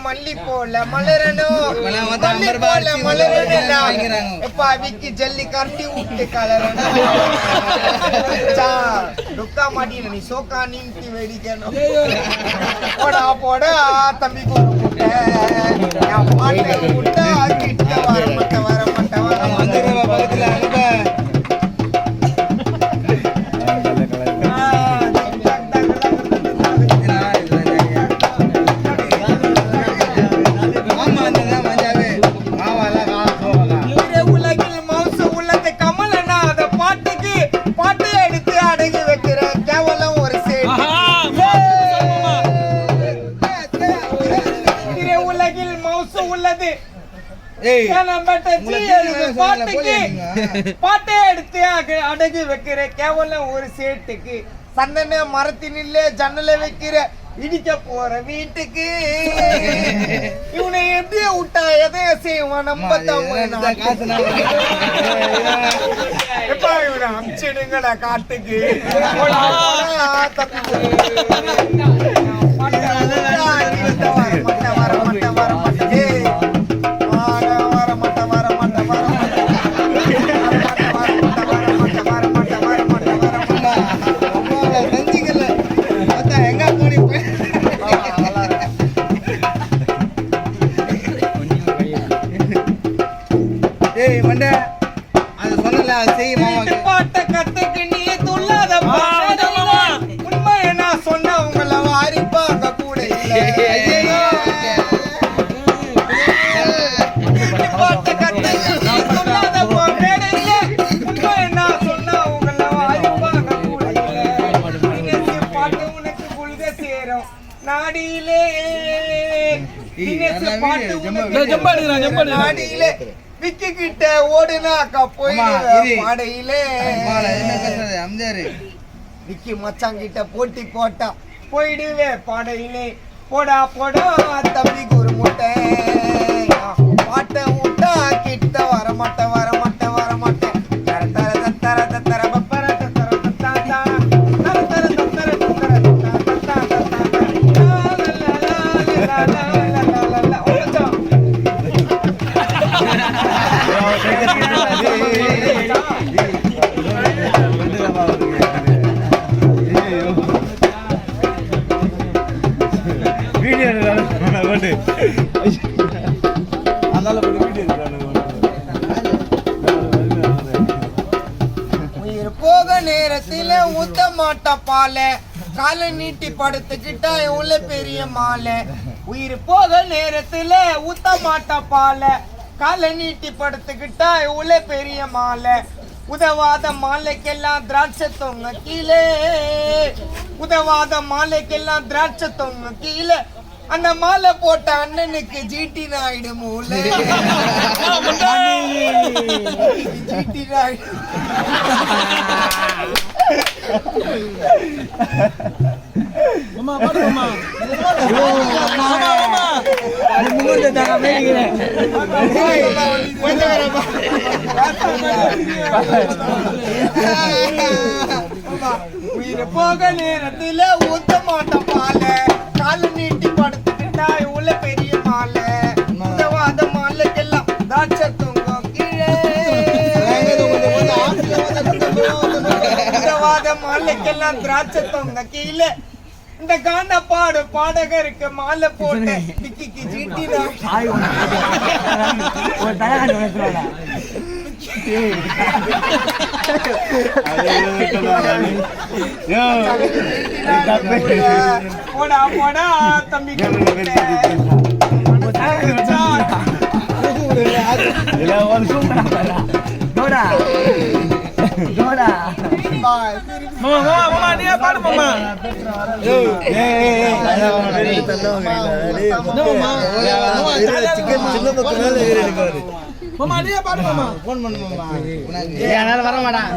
மல்லி போல மலரணும் விக்கி ஜல்லி கட்டி விட்டு கலரணும் ருக்கா மாட்டின நீ சோக்கா நீட்டி வெடிக்கணும் போடா போடா தம்பி முட்டை முட்டை கிட்ட வர மாட்ட வர மாட்ட வர பக்கத்துல அனுப்ப பாட்டை எடுத்து அடகு வைக்கிற கேவலம் ஒரு சேட்டுக்கு சந்தன மரத்தினில்ல ஜன்னல வைக்கிற இடிக்க போற வீட்டுக்கு இவனை எப்படியே விட்டா எதைய செய்வான் நம்ம இவனை அமிச்சிடுங்கடா காட்டுக்கு பாட்ட கத்துக்கு நீ துள்ளாத உண்மை நான் சொன்ன உங்களை வாரிப்பாங்க கூட பாட்ட கத்துக்கு நீ துள்ளாத உண்மை நான் சொன்ன உங்களை வாரிப்பாங்க கூட பாட்டு உனக்கு புழுக சேரும் நாடியிலே நாடியிலே விக்கி கிட்ட ஓடுனாக்கா போயிடுவே விக்கி மச்சான் கிட்ட போட்டி போட்டா போயிடுவே பாடையிலே போடா போடா தம்பிக்கு ஒரு முட்டை பாட்டை விட்டா கிட்ட வரமாட்டேன் வரமாட்டேன் வரமாட்டேன் தர தர தர தர போக நேரத்தில ஊத்த மாட்டா பால காலை நீட்டி படுத்துக்கிட்டா உள்ள பெரிய மாலை உயிர் போக நேரத்துல ஊத்த மாட்டா பால காலை நீட்டி படுத்துக்கிட்டா உள்ள பெரிய மாலை உதவாத மாலைக்கெல்லாம் திராட்சை தொங்க கீழே உதவாத மாலைக்கெல்லாம் திராட்சை தொங்க கீழே அந்த மாலை போட்ட அண்ணனுக்கு ஜிடி நாயுடு மூல ஜிடி நாயுடு உயிரை போக நேரத்துல ஊத்த மாட்டோம் பால கால நீட்டி படுத்துக்கிட்டா உள்ள பெரிய மாலை உதவாத மாலைக்கெல்லாம் திராட்சை தொங்கும் கீழே உதவாத மாலைக்கெல்லாம் திராட்சை தொங்க கீழே இந்த காண்ட பாடகருக்கு மாலை போட்டு விக்கிக்கு ஜிடி போடா போடா தம்பி மாமா நீ பாடு மாமா மாமா நீ பாடு மாமா போன் பண்ணு மாமா வர மாட்டான்